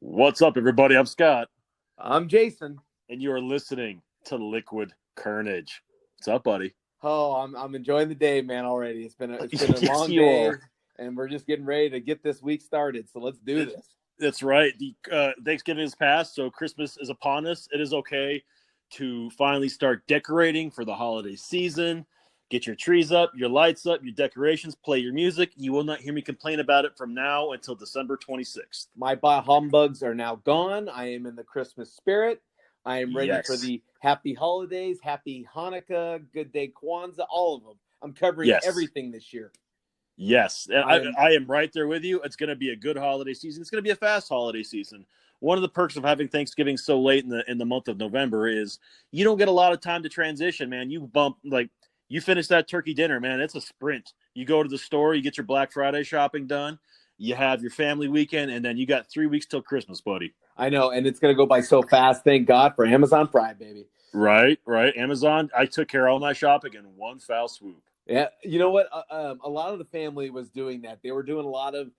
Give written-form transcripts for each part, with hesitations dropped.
What's up, everybody? I'm Scott, I'm Jason. and you are listening to Liquid Kernedge. What's up, buddy? Oh, I'm enjoying the day, man. Already, it's been a Yes, long you day, are. and we're just getting ready to get this week started. So let's do this. That's right. The Thanksgiving is past, so Christmas is upon us. It is okay to finally start decorating for the holiday season. Get your trees up, your lights up, your decorations, play your music. You will not hear me complain about it from now until December 26th. My bah humbugs are now gone. I am in the Christmas spirit. I am ready for Yes. the happy holidays, happy Hanukkah, good day Kwanzaa, all of them. I'm covering Yes. everything this year. Yes, I am. I am right there with you. It's going to be a good holiday season. It's going to be a fast holiday season. One of the perks of having Thanksgiving so late in the month of November is you don't get a lot of time to transition, man. You finish that turkey dinner, man. It's a sprint. You go to the store, you get your Black Friday shopping done, you have your family weekend, and then you got 3 weeks till Christmas, buddy. I know, and it's gonna go by so fast. Thank God for Amazon Prime, baby. Right, right. Amazon. I took care of all my shopping in one foul swoop. Yeah, you know what? A lot of the family was doing that. They were doing a lot of,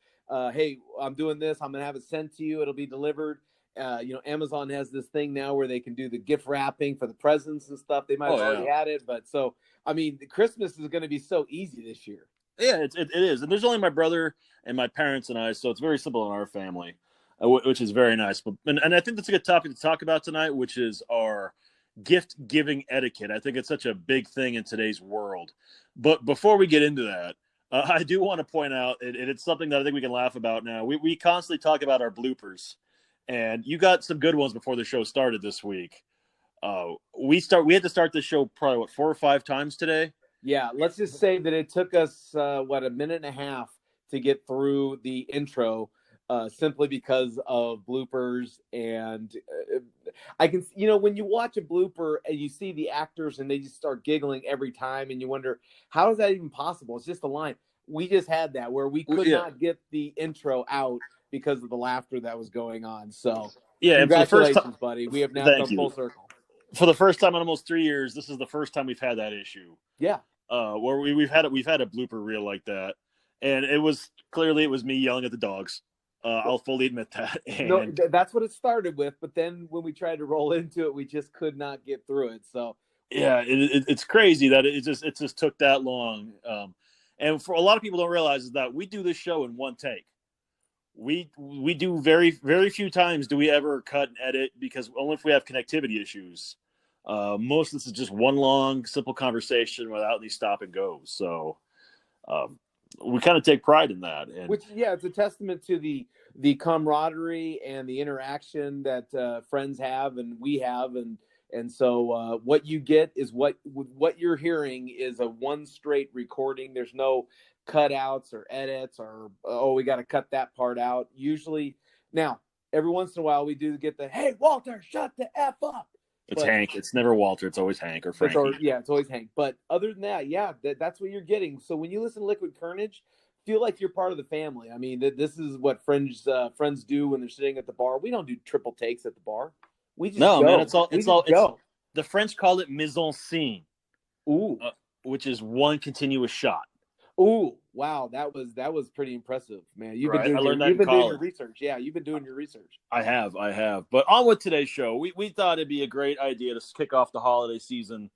"Hey, I'm doing this. I'm gonna have it sent to you. It'll be delivered." Amazon has this thing now where they can do the gift wrapping for the presents and stuff. They might have Oh already yeah. had it, but so I mean, Christmas is going to be so easy this year. Yeah, it is. And there's only my brother and my parents and I, so it's very simple in our family, which is very nice. And I think that's a good topic to talk about tonight, which is our gift giving etiquette. I think it's such a big thing in today's world. But before we get into that, I do want to point out, and it's something that I think we can laugh about now. We constantly talk about our bloopers, and you got some good ones before the show started this week. We had to start this show probably, 4 or 5 times today. Yeah, let's just say that it took us a minute and a half to get through the intro, simply because of bloopers. And I can, when you watch a blooper and you see the actors and they just start giggling every time, and you wonder how is that even possible? It's just a line. We just had that where we could Yeah, not get the intro out because of the laughter that was going on. So, yeah. And for the first time, congratulations, buddy. We have now thank come you. full circle. For the first time in almost 3 years, this is the first time we've had that issue. Yeah. Where we've had a blooper reel like that, and it was me yelling at the dogs. I'll fully admit that. No, And that's what it started with. But then when we tried to roll into it, we just could not get through it. So, yeah, it's crazy that it just took that long. And for a lot of people don't realize is that we do this show in one take. We do very very few times do we ever cut and edit, because only if we have connectivity issues. Most of this is just one long simple conversation without any stop and go. So um, we kind of take pride in that. And which, yeah, it's a testament to the camaraderie and the interaction that friends have and we have, and so what you get is what you're hearing is a one straight recording. There's no cutouts or edits or, oh, we got to cut that part out. Usually, now every once in a while we do get the, "Hey, Walter, shut the F up." it's But Hank. It's never Walter. It's always Hank or Frankie. it's always Hank. But other than that, yeah, that's what you're getting. So when you listen to Liquid Kernedge, feel like you're part of the family. I mean, this is what friends do when they're sitting at the bar. We don't do triple takes at the bar. We just No, man. go. It's all. We It's all. just It's go. the French call it mise en scène, Ooh, which is one continuous shot. ooh, wow, that was pretty impressive, man. You've been Right. I doing learned that you've in been doing your college. research. Yeah, you've been doing your research. I have. I have. But on with today's show, we thought it'd be a great idea to kick off the holiday season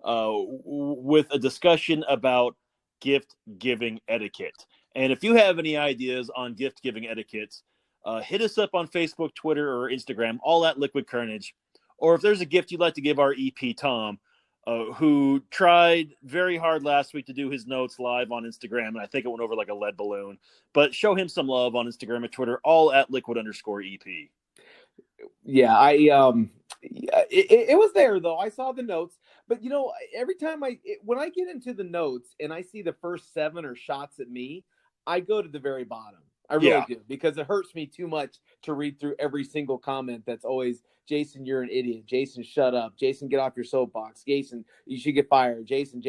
with a discussion about gift giving etiquette. And if you have any ideas on gift giving etiquette, hit us up on Facebook, Twitter, or Instagram, all at Liquid Kernedge. Or if there's a gift you'd like to give our EP Tom, who tried very hard last week to do his notes live on Instagram, and I think it went over like a lead balloon. But show him some love on Instagram and Twitter, all at Liquid_EP. Yeah, it was there though. I saw the notes, but every time when I get into the notes and I see the first seven are shots at me, I go to the very bottom. I really Yeah. do, because it hurts me too much to read through every single comment that's always, "Jason, you're an idiot. Jason, shut up. Jason, get off your soapbox. Jason, you should get fired. Jason,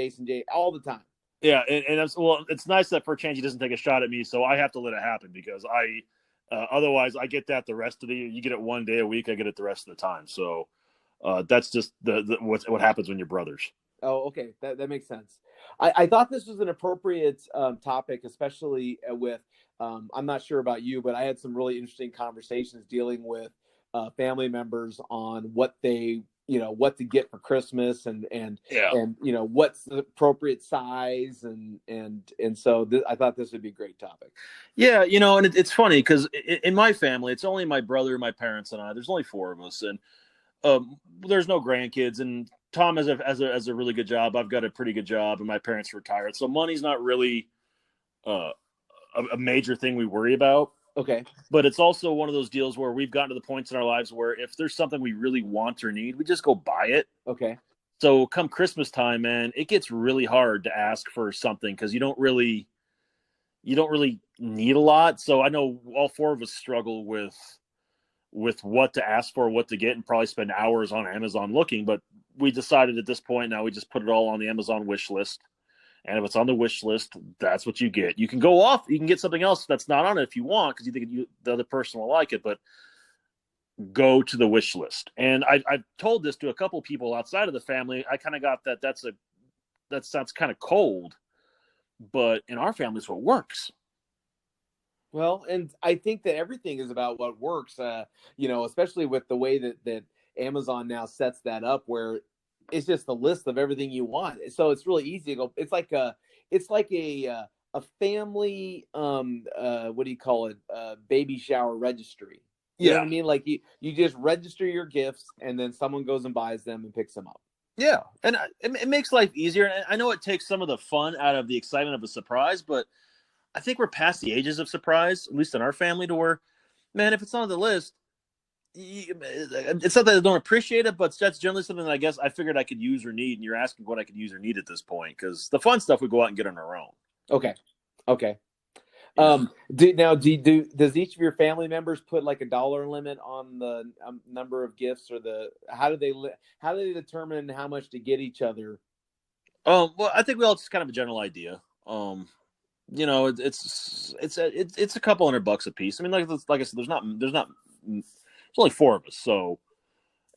all the time." Yeah, and it's nice that for a change he doesn't take a shot at me, so I have to let it happen, because otherwise I get that the rest of the year. You get it one day a week, I get it the rest of the time. So that's just what happens when you're brothers. Oh, okay, that makes sense. I thought this was an appropriate topic, especially with. I'm not sure about you, but I had some really interesting conversations dealing with family members on what they, what to get for Christmas, Yeah. and what's the appropriate size, and so I thought this would be a great topic. Yeah, and it's funny because in my family, it's only my brother, my parents, and I. There's only four of us, and there's no grandkids. And Tom has a really good job. I've got a pretty good job, and my parents are retired, so money's not really uh, a major thing we worry about. Okay. But it's also one of those deals where we've gotten to the points in our lives where if there's something we really want or need, we just go buy it. Okay. So come Christmas time, man, it gets really hard to ask for something because you don't really need a lot. So I know all four of us struggle with what to ask for, what to get, and probably spend hours on Amazon looking. But we decided at this point now we just put it all on the Amazon wish list. And if it's on the wish list, that's what you get. You can go off. You can get something else that's not on it if you want because you think the other person will like it. But go to the wish list. And I've told this to a couple people outside of the family. I kind of got that sounds kind of cold, but in our family, it's what works. Well, and I think that everything is about what works, especially with the way that Amazon now sets that up where it's just a list of everything you want. So it's really easy to go. It's like a family, what do you call it? Baby shower registry. You know Yeah. what I mean? Like you just register your gifts and then someone goes and buys them and picks them up. Yeah. And it makes life easier. And I know it takes some of the fun out of the excitement of a surprise, but I think we're past the ages of surprise, at least in our family, to where, man, if it's not on the list, it's not that I don't appreciate it, but that's generally something that I guess I figured I could use or need. And you're asking what I could use or need at this point because the fun stuff we go out and get on our own. Okay. Okay. Yeah. Does each of your family members put like a dollar limit on the number of gifts, or how do they determine how much to get each other? Well, I think we all just kind of a general idea. It's a couple $100 a piece. I mean, like I said, there's only four of us, so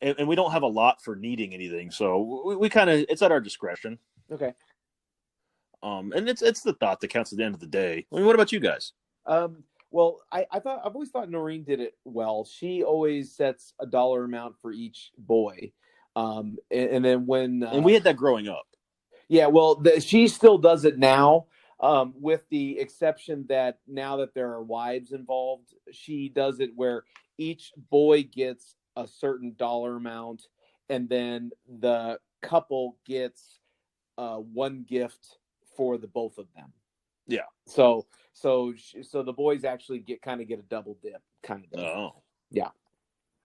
and we don't have a lot for needing anything, so we kind of it's at our discretion. Okay. And it's the thought that counts at the end of the day. I mean, what about you guys? Well, I've always thought Noreen did it well. She always sets a dollar amount for each boy, and then when And we had that growing up. yeah, well, she still does it now, with the exception that now that there are wives involved, she does it where each boy gets a certain dollar amount, and then the couple gets one gift for the both of them. Yeah. So the boys actually get a double dip kind of. Oh. Yeah.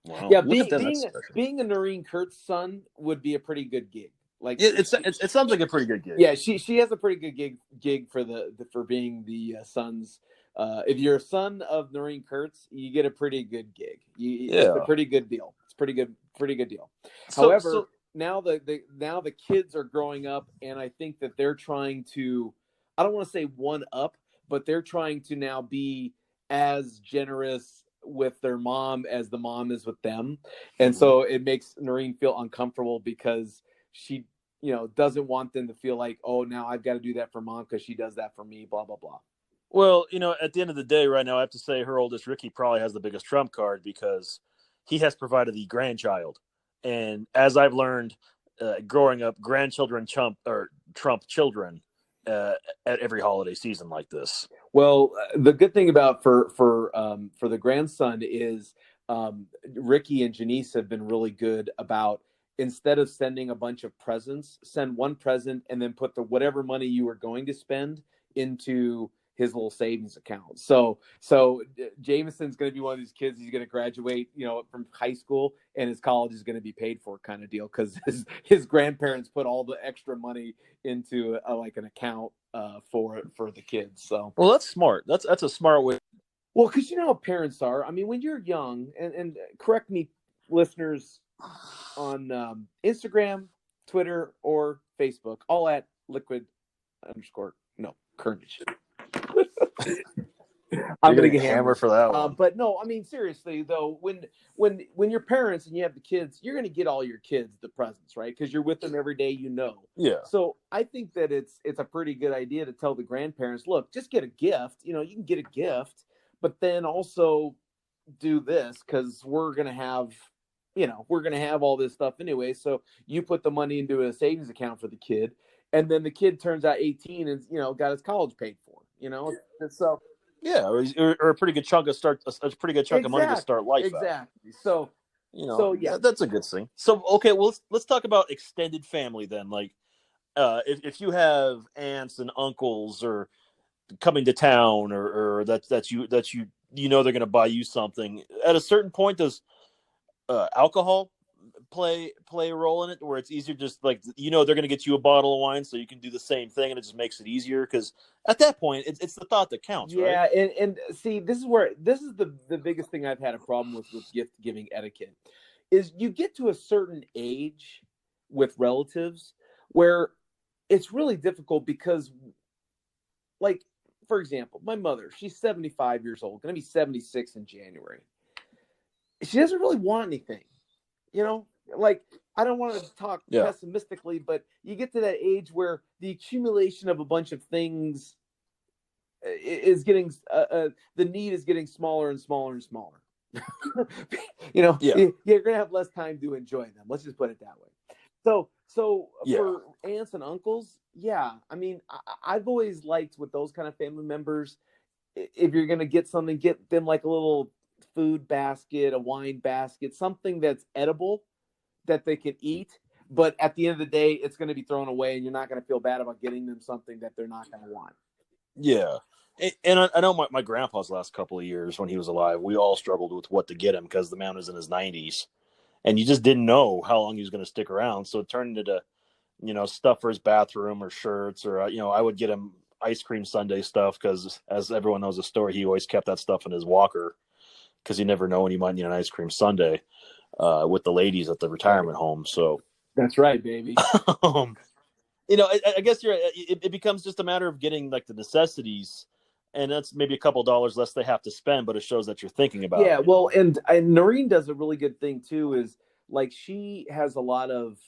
Wow. Yeah. Look at that. Being a Noreen Kurtz son would be a pretty good gig. Like it sounds like a pretty good gig. Yeah, she has a pretty good gig for being the sons. If you're a son of Noreen Kurtz, you get a pretty good gig. It's a pretty good deal. It's pretty good deal. However, now the kids are growing up, and I think that they're trying to, I don't want to say one up, but they're trying to now be as generous with their mom as the mom is with them. And so it makes Noreen feel uncomfortable because she, doesn't want them to feel like, oh, now I've got to do that for mom because she does that for me, blah, blah, blah. Well, at the end of the day right now, I have to say her oldest, Ricky, probably has the biggest trump card because he has provided the grandchild. And as I've learned growing up, grandchildren trump children at every holiday season like this. Well, the good thing about for the grandson is Ricky and Janice have been really good about, instead of sending a bunch of presents, send one present and then put the whatever money you were going to spend into his little savings account. So Jameson's going to be one of these kids. He's going to graduate, from high school, and his college is going to be paid for, kind of deal, because his grandparents put all the extra money into like an account for the kids. So, well, that's smart. That's a smart way. Well, because you know how parents are. I mean, when you're young, and correct me, listeners, on Instagram, Twitter, or Facebook, all at Liquid _ Kernedge. I'm You're gonna getting get hammered hammered. for that one. But no, I mean seriously though, when you're parents and you have the kids, you're gonna get all your kids the presents, right? Because you're with them every day, you know. Yeah. So I think that it's a pretty good idea to tell the grandparents, look, just get a gift. You know, you can get a gift, but then also do this because we're gonna have all this stuff anyway. So you put the money into a savings account for the kid, and then the kid turns out 18 and got his college paid for. And so Yeah, or a pretty good chunk of a pretty good chunk of money to start life out. exactly. So yeah, That's a good thing. So okay, well let's talk about extended family then. Like, if you have aunts and uncles or coming to town, or that they're going to buy you something. At a certain point, does alcohol play a role in it, where it's easier, just like they're going to get you a bottle of wine, so you can do the same thing, and it just makes it easier? Because at that point, it's the thought that counts, right? yeah, and see, this is the biggest thing I've had a problem with gift giving etiquette is you get to a certain age with relatives where it's really difficult because, like, for example, my mother, she's 75 years old, going to be 76 in January. She doesn't really want anything, you know? Like, I don't want to talk Yeah, pessimistically, but you get to that age where the accumulation of a bunch of things is getting the need is getting smaller and smaller and smaller. yeah, You're gonna have less time to enjoy them. Let's just put it that way. So yeah, for aunts and uncles, yeah, I mean, I've always liked with those kind of family members, if you're gonna get something, get them like a little food basket, a wine basket, something that's edible that they can eat. But at the end of the day, it's going to be thrown away, and you're not going to feel bad about getting them something that they're not going to want. yeah. And I know my grandpa's last couple of years when he was alive, we all struggled with what to get him because the man was in his 90s, and you just didn't know how long he was going to stick around. So it turned into stuff for his bathroom or shirts, or I would get him ice cream sundae stuff because, as everyone knows the story, he always kept that stuff in his walker because you never know when you might need an ice cream sundae with the ladies at the Right. retirement home. So, That's right, baby. um, I guess it becomes just a matter of getting like the necessities, and that's maybe a couple dollars less they have to spend, but it shows that you're thinking about Yeah, them. well, and Noreen does a really good thing too. Is like she has a lot of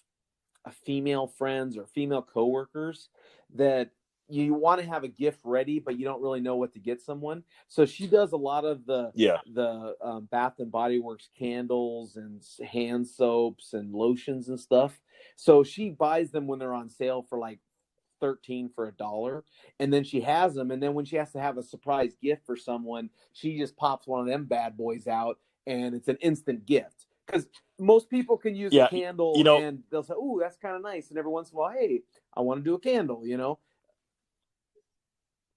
female friends or female coworkers that you want to have a gift ready, but you don't really know what to get someone. So she does a lot of Yeah, the Bath and Body Works candles and hand soaps and lotions and stuff. So she buys them when they're on sale for like 13 for $1, and then she has them, and then when she has to have a surprise gift for someone, she just pops one of them bad boys out, and it's an instant gift because most people can use a yeah. candle and they'll say, "Oh, that's kind of nice," and every once in a while, hey, I want to do a candle.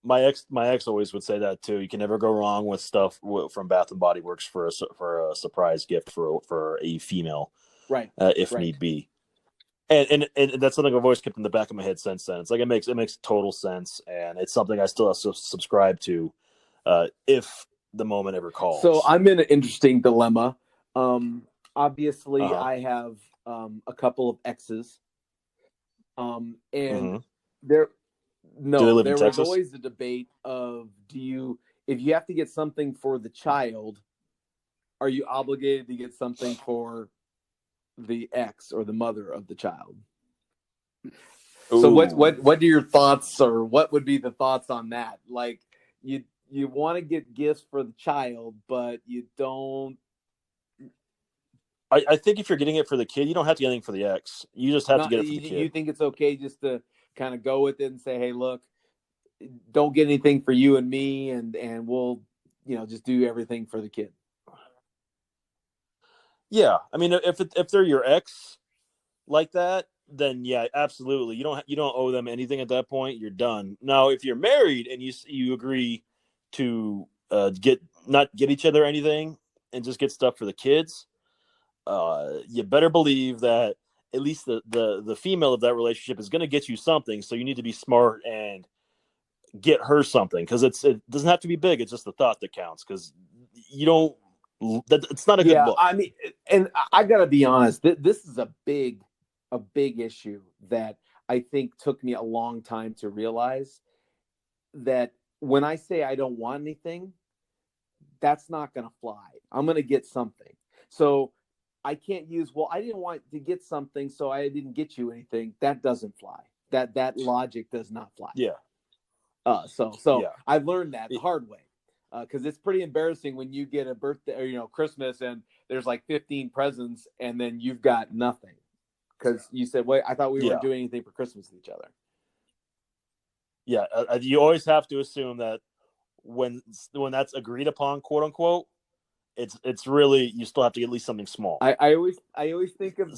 My ex always would say that too. You can never go wrong with stuff from Bath and Body Works for a surprise gift for a female, Right, if right. need be. And that's something I've always kept in the back of my head since then. It's like it makes total sense, and it's something I still have to subscribe to, if the moment ever So calls. I'm in an interesting dilemma. Uh Obviously, huh. I have a couple of exes, and Mm-hmm. there Do they no, live in there was Texas? always the debate of, if you have to get something for the child, are you obligated to get something for the ex or the mother of the child? So Ooh, what are your thoughts, or what would be the thoughts on that? Like, you want to get gifts for the child, but you don't. I think if you're getting it for the kid, you don't have to get anything for the ex. You just have to Not get it for the you kid. think it's okay just to kind of go with it and say, hey, look, don't get anything for you and me, and we'll just do everything for the kid. Yeah, I mean, if they're your ex like that, then yeah, absolutely. You don't owe them anything at that point. You're done. Now, if you're married and you agree to get not get each other anything and just get stuff for the kids, you better believe that at least the female of that relationship is going to get you something. So you need to be smart and get her something, because it doesn't have to be big. It's just the thought that counts, because you don't it's not a good Yeah, look. I mean, and I got to be honest, this is a big issue that I think took me a long time to realize, that when I say I don't want anything, that's not going to fly. I'm going to get something. So I can't use, well, I didn't want to get something, so I didn't get you anything. That doesn't fly. That logic does not fly. Yeah. So Yeah. I've learned that the hard way, because it's pretty embarrassing when you get a birthday or Christmas and there's like 15 presents and then you've got nothing because you said, wait, I thought we weren't doing anything for Christmas with each other. Yeah, you always have to assume that when that's agreed upon, quote unquote, it's really, you still have to get at least something small. I always think of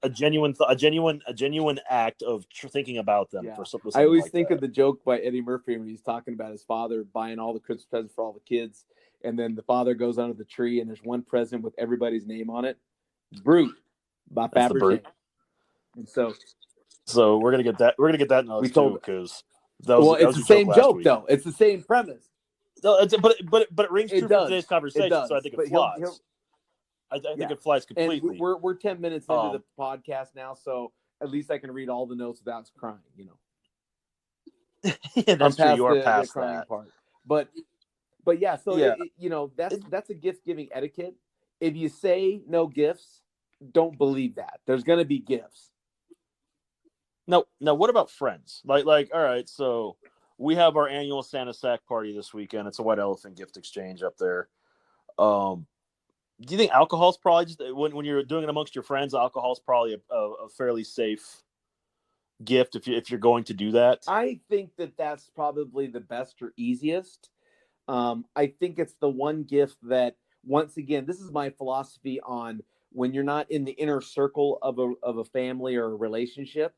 a genuine act of thinking about them for something. I always like think that. of the joke by Eddie Murphy when he's talking about his father buying all the Christmas presents for all the kids, and then the father goes under the tree and there's one present with everybody's name on it, Brute by Fabergé. And so we're gonna get that. We're gonna get that notes too, because that was the same joke though. It's the same premise. No, but it rings true for today's conversation, so I think it flies. I think it flies completely. And we're 10 minutes into the podcast now, so at least I can read all the notes without crying. Yeah, that's true. You are past the crying that part, but yeah. So that's a gift giving etiquette. If you say no gifts, don't believe that. There's going to be gifts. No, what about friends? Like, all right, so we have our annual Santa Sack party this weekend. It's a White Elephant gift exchange up there. Do you think alcohol's probably just when you're doing it amongst your friends, alcohol's probably a fairly safe gift if you're going to do that? I think that's probably the best or easiest. I think it's the one gift that, once again, this is my philosophy on when you're not in the inner circle of a family or a relationship,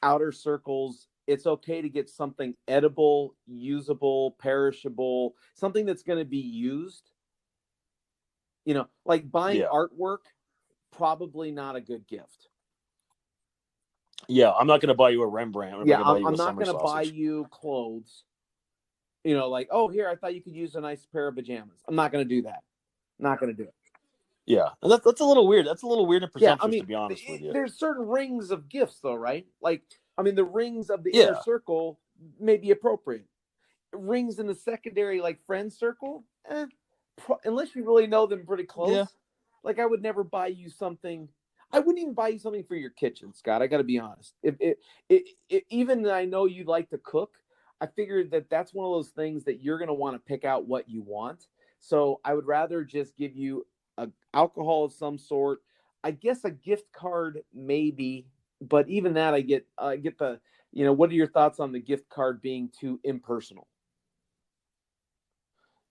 outer circles, it's okay to get something edible, usable, perishable, something that's going to be used. Like buying artwork, probably not a good gift. Yeah, I'm not going to buy you a Rembrandt. I'm not going to buy you clothes. Like, oh, here, I thought you could use a nice pair of pajamas. I'm not going to do that. Not going to do it. Yeah, and that's a little weird. That's a little weird and presumptuous, to be honest with you. There's certain rings of gifts, though, right? Like, the rings of the inner circle may be appropriate. Rings in the secondary, like friend circle, unless you really know them pretty close. Yeah. Like, I would never buy you something. I wouldn't even buy you something for your kitchen, Scott. I got to be honest. Even though I know you like to cook, I figured that's one of those things that you're going to want to pick out what you want. So I would rather just give you alcohol of some sort. I guess a gift card maybe, but even that I get the, what are your thoughts on the gift card being too impersonal?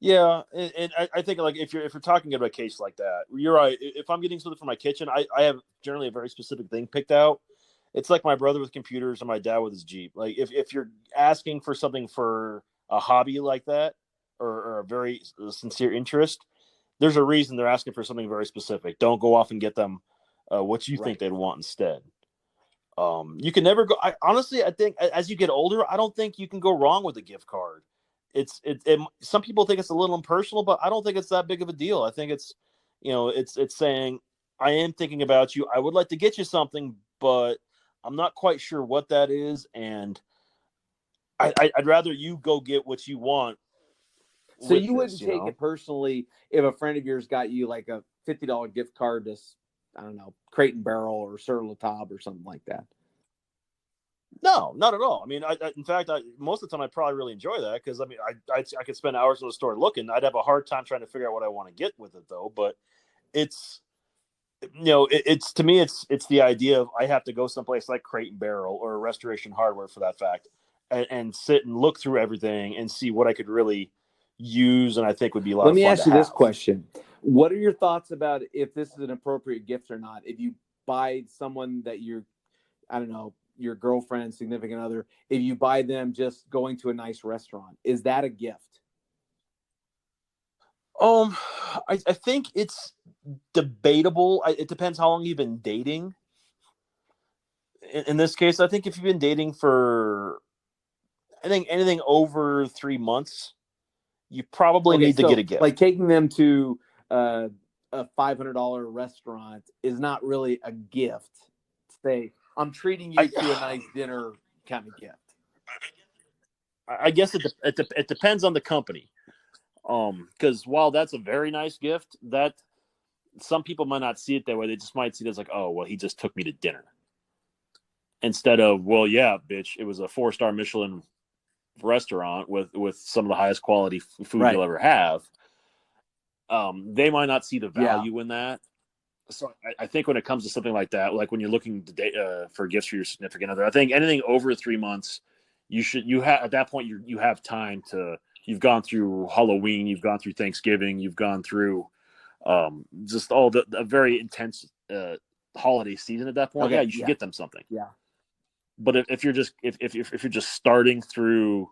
Yeah, and I think, like, if you're talking about a case like that, you're right. If I'm getting something for my kitchen, I have generally a very specific thing picked out. It's like my brother with computers or my dad with his Jeep. Like, if you're asking for something for a hobby like that, or a very sincere interest, there's a reason they're asking for something very specific. Don't go off and get them what you think they'd want instead. You can never go. Honestly, I think as you get older, I don't think you can go wrong with a gift card. Some people think it's a little impersonal, but I don't think it's that big of a deal. I think it's, it's saying, I am thinking about you. I would like to get you something, but I'm not quite sure what that is, and I'd rather you go get what you want. So you wouldn't take it personally if a friend of yours got you like a $50 gift card to, I don't know, Crate and Barrel or Sur La Table or something like that. No, not at all. I mean, in fact, most of the time I probably really enjoy that, because I could spend hours in the store looking. I'd have a hard time trying to figure out what I want to get with it, though. But it's, it's to me, it's the idea of I have to go someplace like Crate and Barrel or Restoration Hardware, for that fact, and sit and look through everything and see what I could really use and I think would be a lot of fun. Let me ask you this question: what are your thoughts about if this is an appropriate gift or not? If you buy someone that you're, I don't know, your girlfriend, significant other, if you buy them just going to a nice restaurant, is that a gift? I think it's debatable. It depends how long you've been dating. In this case, I think if you've been dating for, I think anything over 3 months, you probably need to get a gift. Like taking them to a $500 restaurant is not really a gift. Say, I'm treating you to a nice dinner kind of gift. I guess it depends on the company. Because while that's a very nice gift, that some people might not see it that way. They just might see it as like, oh, well, he just took me to dinner. Instead of, well, yeah, bitch, it was a 4-star Michelin restaurant with some of the highest quality food you'll ever have. They might not see the value in that. So I think when it comes to something like that, like when you're looking to for gifts for your significant other, I think anything over 3 months, you have at that point you have time to. You've gone through Halloween, you've gone through Thanksgiving, you've gone through just all a very intense holiday season at that point. Okay, Yeah, you should get them something. Yeah. But if you're just if you're just starting through,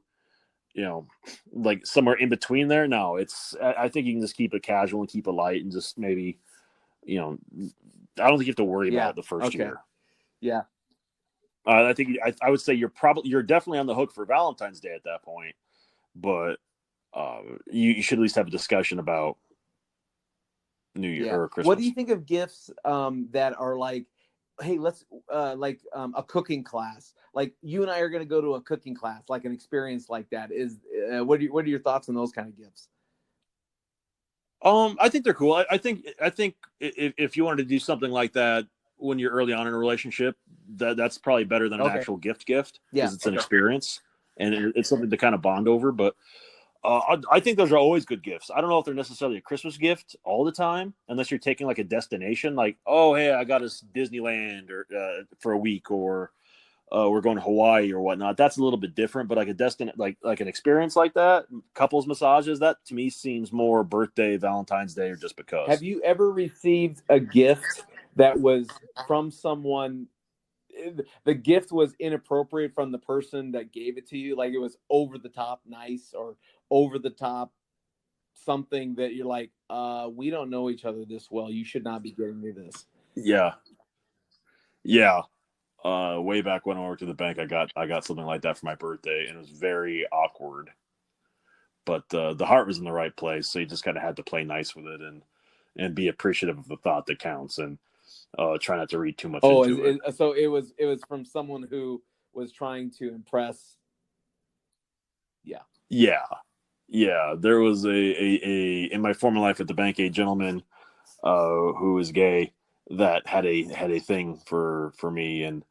like somewhere in between there, no, I think you can just keep it casual and keep it light and just maybe, I don't think you have to worry about it the first year. Yeah. I think I would say you're definitely on the hook for Valentine's Day at that point, but you should at least have a discussion about New Year or Christmas. What do you think of gifts that are like, hey, let's a cooking class? Like you and I are going to go to a cooking class, like an experience like that. Is what are your thoughts on those kind of gifts? I think they're cool. I think if you wanted to do something like that when you're early on in a relationship, that's probably better than an actual gift because it's an experience and it's something to kind of bond over. But I think those are always good gifts. I don't know if they're necessarily a Christmas gift all the time, unless you're taking like a destination, like, oh, hey, I got us Disneyland or for a week, or we're going to Hawaii or whatnot. That's a little bit different, but like like an experience like that, couples massages, that to me seems more birthday, Valentine's Day, or just because. Have you ever received a gift that was from someone? The gift was inappropriate from the person that gave it to you, like it was over the top nice or over the top something that you're like, we don't know each other this well. You should not be getting me this. Yeah. Way back when I worked at the bank, I got something like that for my birthday, and it was very awkward. But the heart was in the right place, so you just kind of had to play nice with it and be appreciative of the thought that counts, and try not to read too much into it. So it was from someone who was trying to impress. Yeah. There was a in my former life at the bank, a gentleman who was gay that had a thing for me and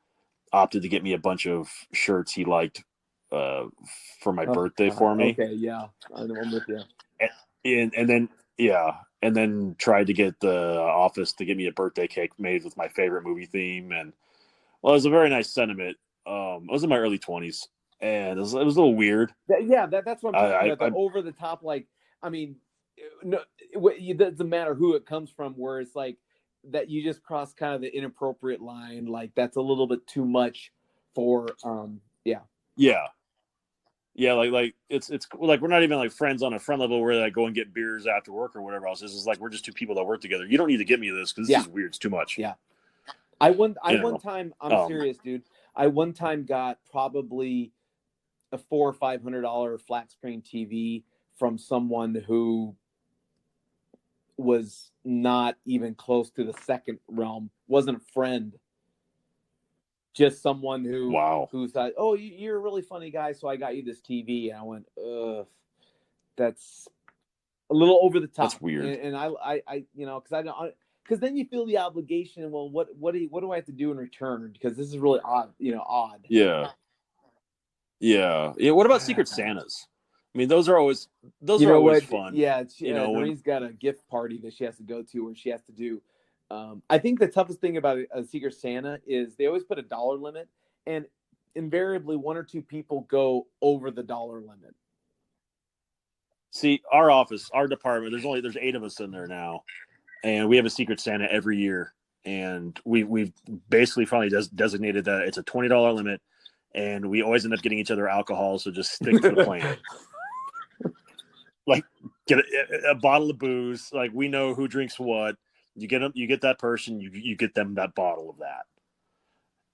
opted to get me a bunch of shirts he liked for my birthday for me. Okay, yeah, I'm with you. And then tried to get the office to give me a birthday cake made with my favorite movie theme. And well, it was a very nice sentiment. I was in my early 20s, and it was a little weird. That's what I'm talking about. The over the top, like, I mean, no, it doesn't matter who it comes from. Where it's like that, you just cross kind of the inappropriate line. Like that's a little bit too much for, Yeah, like it's like we're not even like friends on a friend level where like go and get beers after work or whatever else. This is like we're just two people that work together. You don't need to get me this because this is weird. It's too much. Yeah. I one time, I'm serious, dude. I one time got probably a $400 or $500 flat screen TV from someone who was not even close to the second realm. Wasn't a friend. Just someone who thought, oh, you're a really funny guy, so I got you this TV. And I went, ugh, that's a little over the top. That's weird. And I because then you feel the obligation. Well, what do I have to do in return? Because this is really odd. Yeah. What about Secret Santas? I mean, those are always fun. Yeah, Noreen's got a gift party that she has to go to, where she has to do. I think the toughest thing about a Secret Santa is they always put a dollar limit, and invariably one or two people go over the dollar limit. See, our department, there's 8 of us in there now, and we have a Secret Santa every year, and we've basically finally designated that it's a $20 limit, and we always end up getting each other alcohol, so just stick to the plan. Like get a bottle of booze, like we know who drinks what. You get that person, you get them that bottle of that.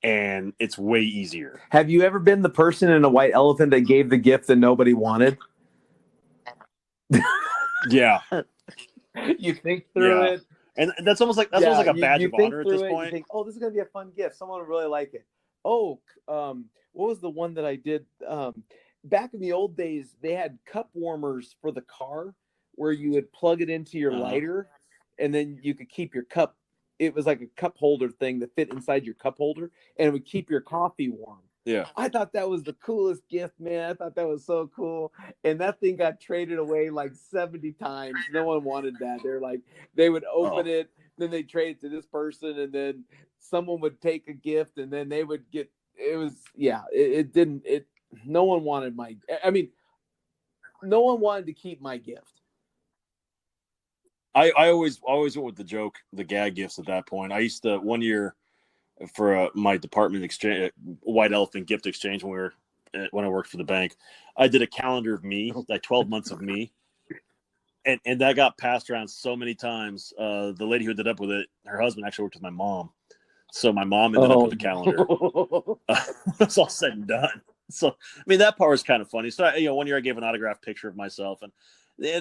And it's way easier. Have you ever been the person in a white elephant that gave the gift that nobody wanted? Yeah. You think through it. And that's almost like a badge of honor at this point. You think, oh, this is gonna be a fun gift. Someone will really like it. Oh, what was the one that I did? back in the old days, they had cup warmers for the car where you would plug it into your lighter, and then you could keep your cup. It was like a cup holder thing that fit inside your cup holder, and it would keep your coffee warm. Yeah. I thought that was the coolest gift, man. I thought that was so cool. And that thing got traded away like 70 times. No one wanted that. They're like, they would open it, then they trade it to this person, and then someone would take a gift, and then they would get it was it didn't it no one wanted no one wanted to keep my gift. I always went with the joke, the gag gifts at that point. I used to one year for my department exchange, white elephant gift exchange when I worked for the bank. I did a calendar of me, like 12 months of me, and that got passed around so many times. The lady who ended up with it, her husband actually worked with my mom, so my mom ended up with the calendar. It's all said and done. So I mean that part was kind of funny. So one year I gave an autographed picture of myself, and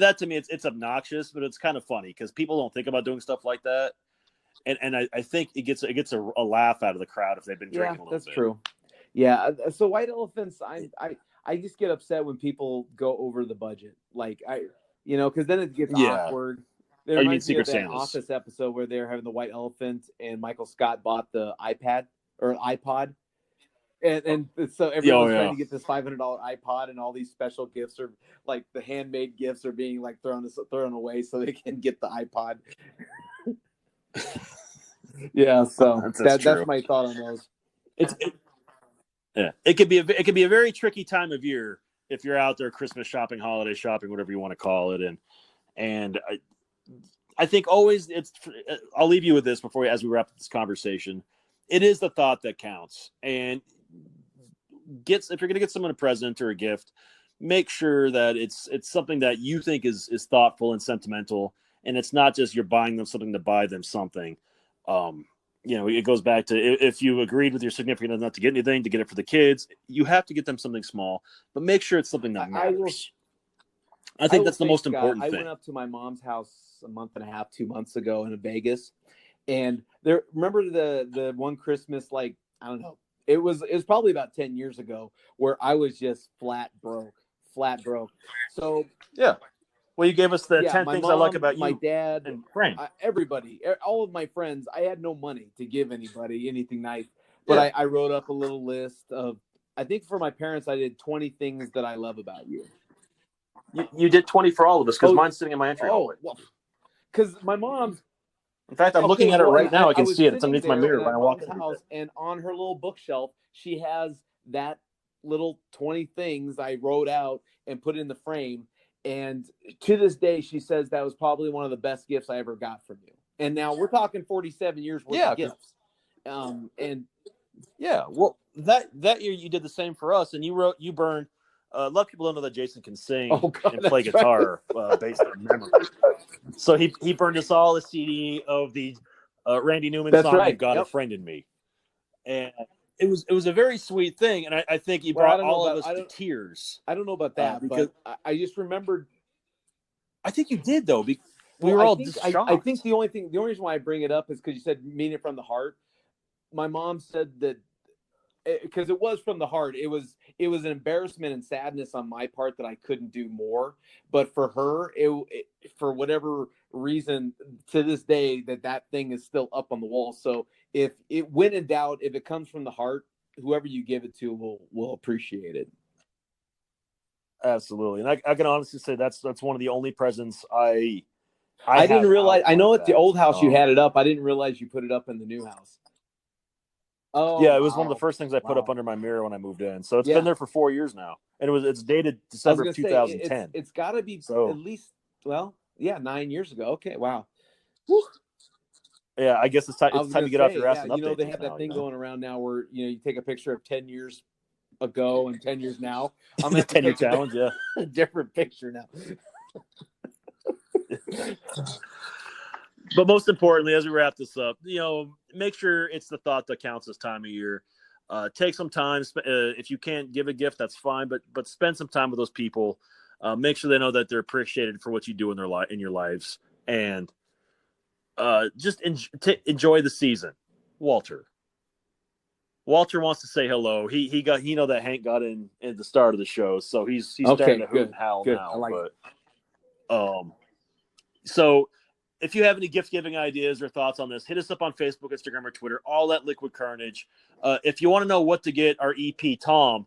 that to me it's obnoxious, but it's kind of funny because people don't think about doing stuff like that. And I think it gets a laugh out of the crowd if they've been drinking a little bit. That's true. Yeah. So white elephants, I just get upset when people go over the budget. Like because then it gets awkward. It reminds me of that Office episode where they're having the white elephant and Michael Scott bought the iPad or iPod. And so everyone's trying to get this $500 iPod, and all these special gifts are like the handmade gifts are being like thrown away so they can get the iPod. Yeah, so that's my thought on those. It could be a very tricky time of year if you're out there Christmas shopping, holiday shopping, whatever you want to call it, and I think always I'll leave you with this as we wrap up this conversation. It is the thought that counts, and if you're going to get someone a present or a gift, make sure that it's something that you think is thoughtful and sentimental, and it's not just you're buying them something to buy them something. It goes back to if you agreed with your significant other not to get anything, to get it for the kids, you have to get them something small, but make sure it's something that matters. I think that's the most important thing. I went up to my mom's house a month and a half, 2 months ago in Vegas, and remember the one Christmas, like, I don't know, it was probably about 10 years ago, where I was just flat broke. So yeah. Well, you gave us the 10 things I like about you. My dad, and Frank. Everybody, all of my friends. I had no money to give anybody anything nice, but I wrote up a little list of, I think for my parents, I did 20 things that I love about you. You did 20 for all of us, because mine's sitting in my entry hallway. Because my mom's. In fact, I'm looking at it right now. I can see it. It's underneath my mirror when I walk in the house, and on her little bookshelf, she has that little 20 things I wrote out and put in the frame. And to this day, she says that was probably one of the best gifts I ever got from you. And now we're talking 47 years worth of gifts. Well, that year you did the same for us, and you burned. A lot of people don't know that Jason can sing and play guitar based on memory. So he burned us all a CD of the Randy Newman song "You've Got a Friend in Me," and it was a very sweet thing. And I think he brought all of us to tears. I don't know about that, because I just remembered. I think you did, though. We were all just shocked. I think the only reason why I bring it up is because you said mean it from the heart. My mom said that because it was from the heart. It was an embarrassment and sadness on my part that I couldn't do more. But for her, for whatever reason, to this day, that thing is still up on the wall. So when in doubt, if it comes from the heart, whoever you give it to will appreciate it. Absolutely. And I can honestly say that's one of the only presents I didn't realize. I know at the old house you had it up. I didn't realize you put it up in the new house. Oh, yeah, it was one of the first things I put up under my mirror when I moved in. So it's been there for 4 years now, and it's dated December of 2010. It's got to be at least 9 years ago. Okay, wow. Whew. Yeah, I guess it's time to get off your ass and update. They have that thing going around now where you take a picture of 10 years ago and 10 years now. I'm gonna 10-year challenge, a different picture now. But most importantly, as we wrap this up, make sure it's the thought that counts this time of year. Take some time. If you can't give a gift, that's fine, but spend some time with those people. Make sure they know that they're appreciated for what you do in your lives, and just enjoy the season. Walter. Walter wants to say hello. He got that Hank got in at the start of the show, so he's starting Okay, to hoot good, and howl good. I now. like it. But so if you have any gift giving ideas or thoughts on this, hit us up on Facebook, Instagram, or Twitter, all at Liquid Kernedge. If you want to know what to get our EP, Tom,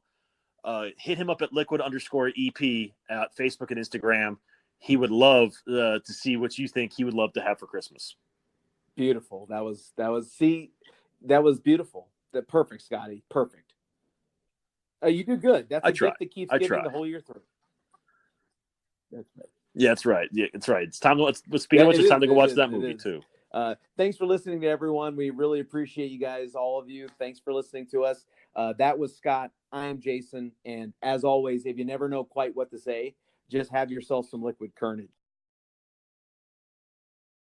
hit him up at liquid_EP at Facebook and Instagram. He would love to see what you think he would love to have for Christmas. Beautiful. That was beautiful. That perfect, Scotty. Perfect. You do good. That's I a try. gift that keeps I giving try. the whole year through. That's right. Yeah, that's right. Yeah, that's right. It's time to speaking Yeah, of which, it it's time is. to go It watch is. that It movie is. too. Thanks for listening to everyone. We really appreciate you guys, all of you. Thanks for listening to us. That was Scott. I am Jason. And as always, if you never know quite what to say, just have yourself some Liquid Kernedge.